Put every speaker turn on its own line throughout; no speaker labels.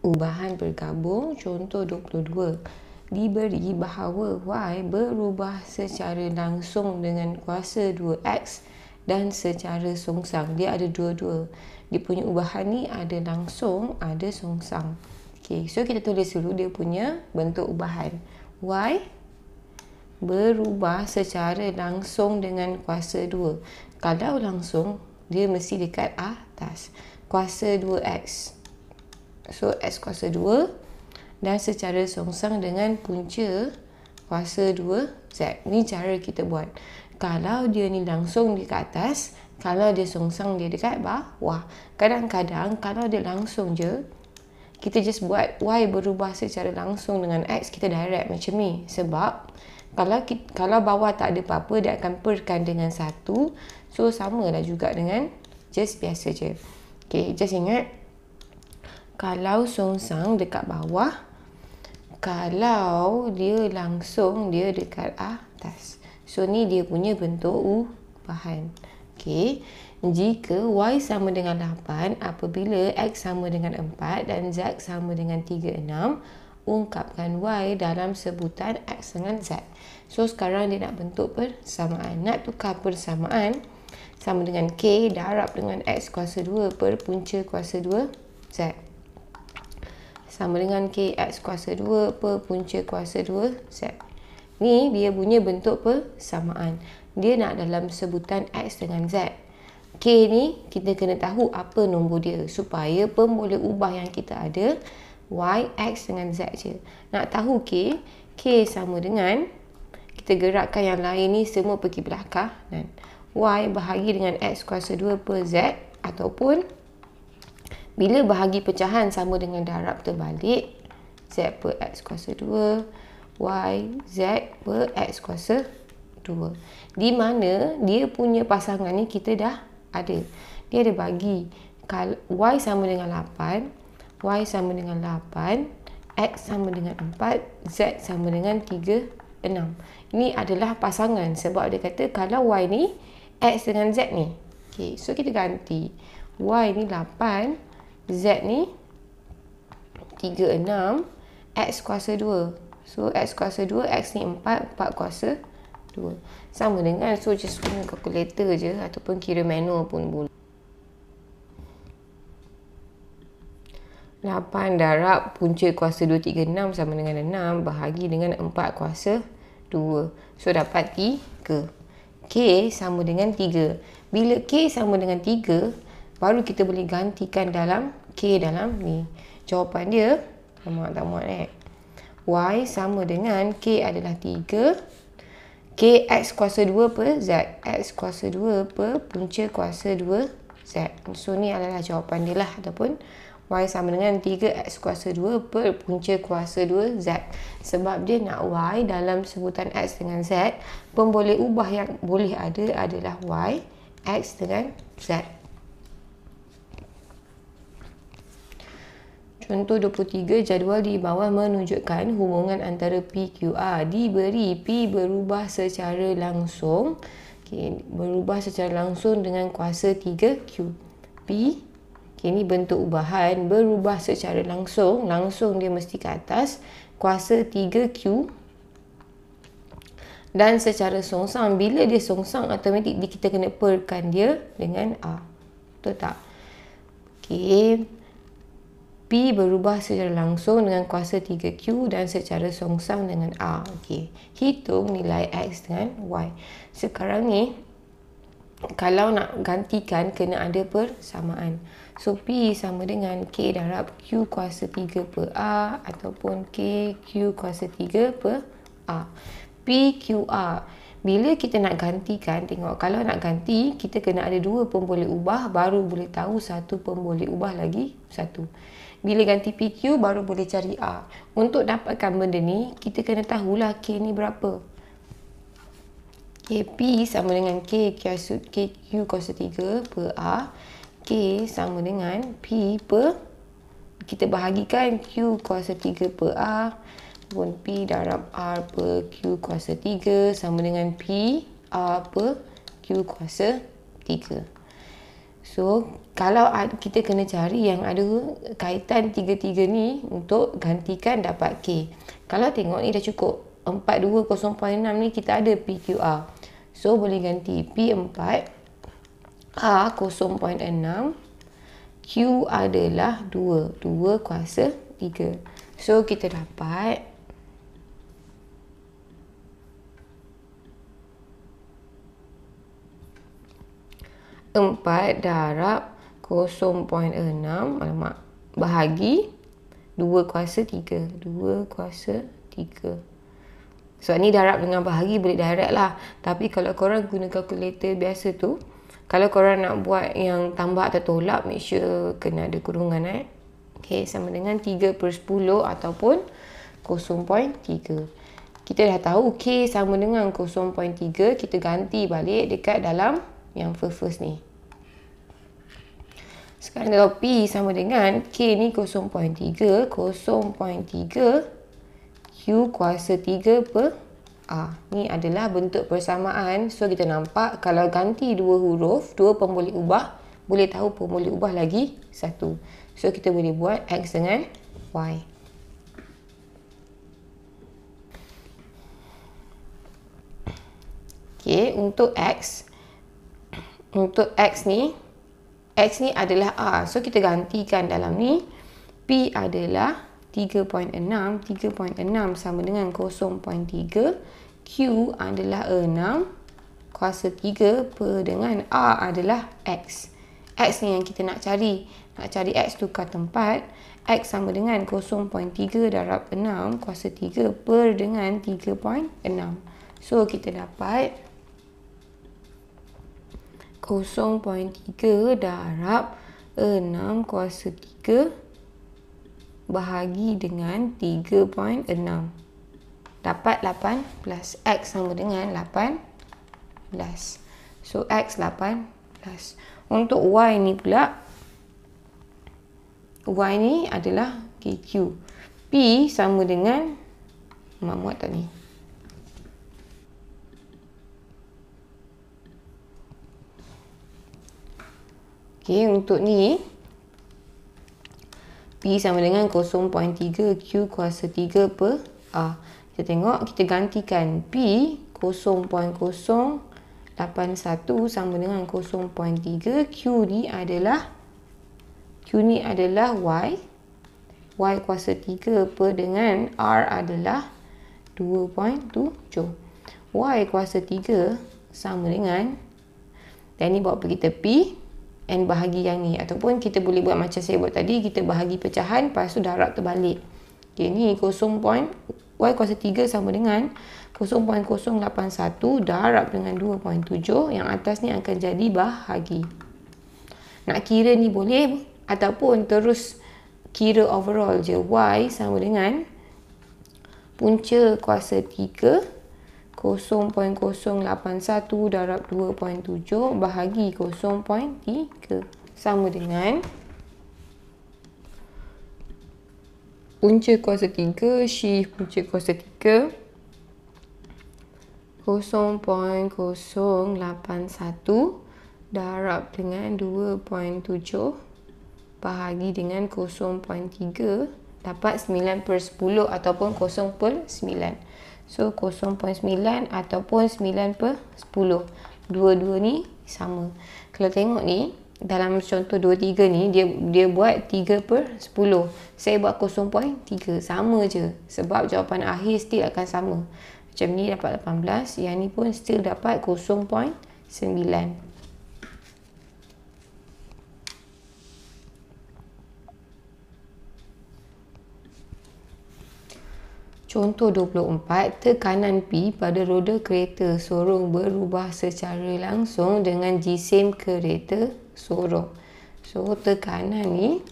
ubahan bergabung. Contoh 22. Diberi bahawa Y berubah secara langsung dengan kuasa 2X dan secara songsang. Dia ada dua-dua. Dia punya ubahan ni ada langsung, ada songsang. Okay, so kita tulis dulu dia punya bentuk ubahan. Y berubah secara langsung dengan kuasa 2. Kalau langsung, dia mesti dekat atas. Kuasa 2X. So, X kuasa 2. Dan secara songsang dengan punca kuasa 2Z. Ni cara kita buat. Kalau dia ni langsung di kat atas, kalau dia songsang dia dekat bawah. Kadang-kadang kalau dia langsung je, kita just buat Y berubah secara langsung dengan X, kita direct macam ni. Sebab kalau bawah tak ada apa-apa, dia akan perkan dengan 1. So, samalah juga dengan just biasa je. Okay, just ingat. Kalau songsang dekat bawah, kalau dia langsung, dia dekat atas. So, ni dia punya bentuk ubahan. Okay. Jika Y sama dengan 8, apabila X sama dengan 4 dan Z sama dengan 36, ungkapkan Y dalam sebutan X dengan Z. So, sekarang dia nak bentuk persamaan. Nak tukar persamaan sama dengan K darab dengan X kuasa 2 per punca kuasa 2 Z. Sama dengan KX kuasa 2 per punca kuasa 2 Z. Ni dia punya bentuk persamaan. Dia nak dalam sebutan X dengan Z. K ni kita kena tahu apa nombor dia supaya pemboleh ubah yang kita ada Y, X dengan Z je. Nak tahu K, K sama dengan, kita gerakkan yang lain ni semua pergi belakang. Dan Y bahagi dengan X kuasa 2 per Z, ataupun bila bahagi pecahan sama dengan darab terbalik, Z per X kuasa 2, Y, Z per X kuasa 2. Di mana dia punya pasangan ni kita dah ada. Dia ada bagi. Kalau Y sama dengan 8, Y sama dengan 8, X sama dengan 4, Z sama dengan 3, 6. Ini adalah pasangan sebab dia kata kalau Y ni, X dengan Z ni. Okay, so kita ganti. Y ni 8, Z ni 3, 6, X kuasa 2. So, X kuasa 2, X ni 4, 4 kuasa 2. Sama dengan, so just guna kalkulator je ataupun kira manual pun boleh. 8 darab punca kuasa 2, 3, 6 sama dengan 6 bahagi dengan 4 kuasa 2. So, dapat 3. K sama dengan 3. Bila K sama dengan 3, baru kita boleh gantikan dalam K dalam ni. Jawapan dia, tak muat Y sama dengan K adalah 3. K X kuasa 2 per Z. X kuasa 2 per punca kuasa 2 Z. So, ni adalah jawapan dia lah. Ataupun Y sama dengan 3 X kuasa 2 per punca kuasa 2 Z. Sebab dia nak Y dalam sebutan X dengan Z, pemboleh ubah yang boleh ada adalah Y, X dengan Z. Contoh 23, jadual di bawah menunjukkan hubungan antara PQR. Diberi P berubah secara langsung. Okay, berubah secara langsung dengan kuasa 3Q. P, okay, ni bentuk ubahan. Berubah secara langsung. Langsung dia mesti ke atas. Kuasa 3Q. Dan secara songsang. Bila dia songsang, automatik kita kena perkan dia dengan A. Betul tak? Okay. P berubah secara langsung dengan kuasa 3Q dan secara songsang dengan A. Okey. Hitung nilai X dengan Y. Sekarang ni, kalau nak gantikan, kena ada persamaan. So, P sama dengan K darab Q kuasa 3 per A ataupun K Q kuasa 3 per A. PQR. Bila kita nak gantikan, tengok kalau nak ganti, kita kena ada dua pemboleh ubah, baru boleh tahu satu pemboleh ubah lagi satu. Bila ganti PQ, baru boleh cari A. Untuk dapatkan benda ni, kita kena tahulah K ni berapa. P sama dengan KQ kuasa 3 per A. K sama dengan P per, kita bahagikan Q kuasa 3 per A. Pun P darab R per Q kuasa 3 sama dengan P R per Q kuasa 3. So, kalau kita kena cari yang ada kaitan tiga-tiga ni untuk gantikan dapat K. Kalau tengok ni dah cukup. 420.6 ni kita ada PQR. So, boleh ganti P4, R 0.6, Q adalah 2. 2 kuasa 3. So, kita dapat 4 darab 0.6 bahagi 2 kuasa 3. 2 kuasa 3. Sebab ni darab dengan bahagi boleh direct lah. Tapi kalau korang guna kalkulator biasa tu, kalau korang nak buat yang tambah atau tolak, make sure kena ada kurungan Okay, sama dengan 3/10 ataupun 0.3. Kita dah tahu K sama dengan 0.3. Kita ganti balik dekat dalam yang first ni. Sekarang kalau P sama dengan K ni 0.3. 0.3 Q kuasa 3 per R. Ni adalah bentuk persamaan. So, kita nampak kalau ganti dua huruf, dua pemboleh ubah, boleh tahu pemboleh ubah lagi satu. So, kita boleh buat X dengan Y. Okay, untuk X. Untuk X ni adalah R. So, kita gantikan dalam ni. P adalah 3.6. 3.6 sama dengan 0.3. Q adalah 6 kuasa 3 per dengan R adalah X. X ni yang kita nak cari. Nak cari X tukar tempat. X sama dengan 0.3 darab 6 kuasa 3 per dengan 3.6. So, kita dapat 0.3 darab 6 kuasa 3 bahagi dengan 3.6. Dapat 18. X sama dengan 18. So, X 18. Untuk Y ni pula, Y ni adalah KQ. P sama dengan, mak muat tak ni? Okay, untuk ni P sama dengan 0.3 Q kuasa 3 per R. Kita tengok, kita gantikan P 0.081 sama dengan 0.3. Q ni adalah Y. Y kuasa 3 per dengan R adalah 2.7. Y kuasa 3 sama dengan, dan ni bawa pergi tepi, N bahagi yang ni. Ataupun kita boleh buat macam saya buat tadi, kita bahagi pecahan, lepas tu darab terbalik. Okay, ni Y kuasa 3 sama dengan 0.081 darab dengan 2.7. Yang atas ni akan jadi bahagi. Nak kira ni boleh, ataupun terus kira overall je. Y sama dengan punca kuasa 3 0.081 darab 2.7 bahagi 0.3 sama dengan punca kuasa 3 shift punca kuasa 3 0.081 darab dengan 2.7 bahagi dengan 0.3 dapat 9/10 ataupun 0/9. So, 0.9 ataupun 9/10. Dua-dua ni sama. Kalau tengok ni, dalam contoh 23 ni, dia buat 3/10. Saya buat 0.3. Sama je. Sebab jawapan akhir still akan sama. Macam ni dapat 18. Yang ni pun still dapat 0.9. Contoh 24, tekanan P pada roda kereta sorong berubah secara langsung dengan jisim kereta sorong. So, tekanan ni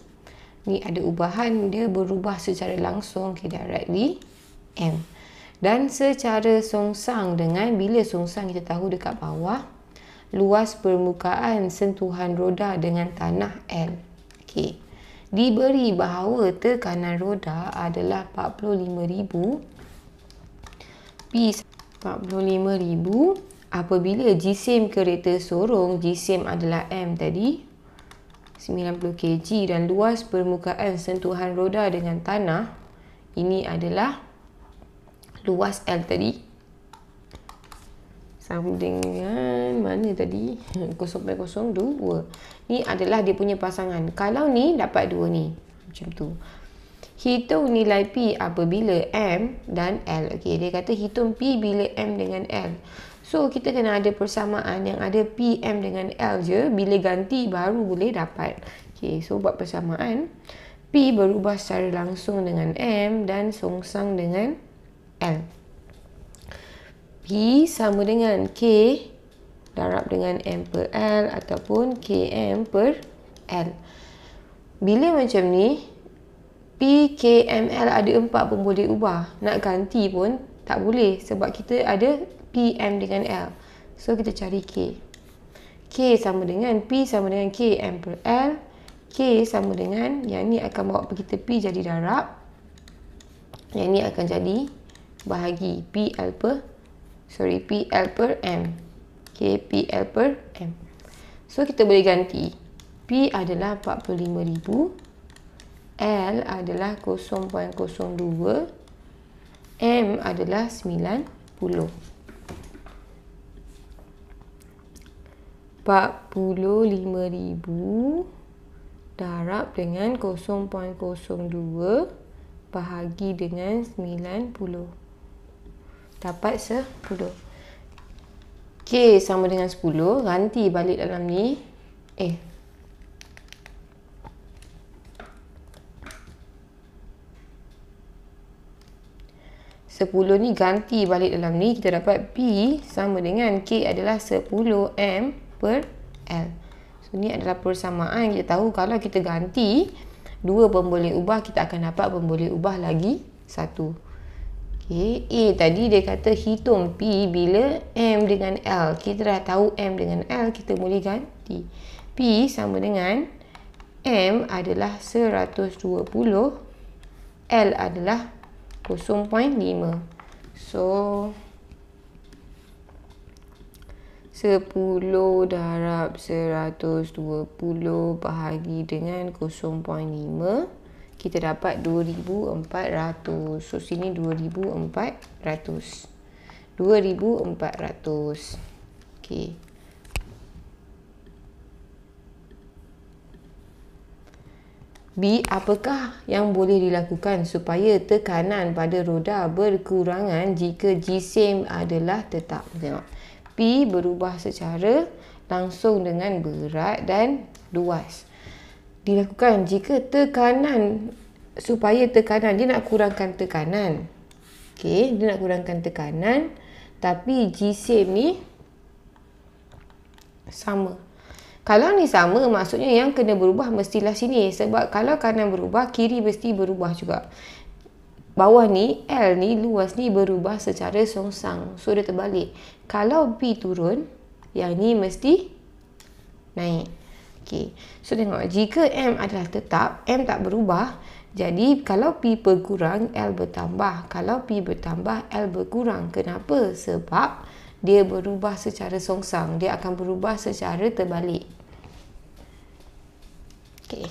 ada ubahan, dia berubah secara langsung, directly M. Dan secara songsang dengan, bila songsang kita tahu dekat bawah, luas permukaan sentuhan roda dengan tanah L. Okay. Diberi bahawa tekanan roda adalah 45,000. P 45,000 apabila jisim kereta sorong, jisim adalah M tadi, 90 kg dan luas permukaan sentuhan roda dengan tanah, ini adalah luas L tadi, sama dengan mana tadi? 0.02. Ni adalah dia punya pasangan. Kalau ni dapat 2 ni, macam tu. Hitung nilai P apabila M dan L. Okey, dia kata hitung P bila M dengan L. So, kita kena ada persamaan yang ada P, M dengan L je. Bila ganti baru boleh dapat. Okey, so buat persamaan. P berubah secara langsung dengan M dan songsang dengan L. P sama dengan K darab dengan M per L ataupun KM per L. Bila macam ni, P, K, M, L ada 4 pun boleh ubah. Nak ganti pun tak boleh sebab kita ada P, M dengan L. So, kita cari K. K sama dengan P sama dengan K, M per L. K sama dengan, yang ni akan bawa pergi tepi jadi darab. Yang ni akan jadi bahagi PL per M. Okay, PL per M. So, kita boleh ganti. P adalah 45,000. L adalah 0.02. M adalah 90. 45,000 darab dengan 0.02 bahagi dengan 90. Dapat 10. K sama dengan 10. Ganti balik dalam ni. 10 ni ganti balik dalam ni. Kita dapat P sama dengan K adalah 10 M per L. So, ni adalah persamaan. Kita tahu kalau kita ganti 2 pun boleh ubah, kita akan dapat pun boleh ubah lagi 1. Okay. A tadi dia kata hitung P bila M dengan L. Kita dah tahu M dengan L, kita boleh ganti. P sama dengan M adalah 120, L adalah 0.5. So, 10 darab 120 bahagi dengan 0.5. Kita dapat 2,400. So, sini 2,400. 2,400. Okey. B. Apakah yang boleh dilakukan supaya tekanan pada roda berkurangan jika jisim adalah tetap? Tengok. P berubah secara langsung dengan berat dan luas. Dilakukan jika tekanan, supaya tekanan, dia nak kurangkan tekanan. Okey, dia nak kurangkan tekanan, tapi jisim ni sama. Kalau ni sama, maksudnya yang kena berubah mestilah sini. Sebab kalau kanan berubah, kiri mesti berubah juga. Bawah ni, L ni, luas ni berubah secara songsang. So, dia terbalik. Kalau P turun, yang ni mesti naik. Okay. So, tengok. Jika M adalah tetap, M tak berubah. Jadi, kalau P berkurang, L bertambah. Kalau P bertambah, L berkurang. Kenapa? Sebab dia berubah secara songsang. Dia akan berubah secara terbalik. Okay.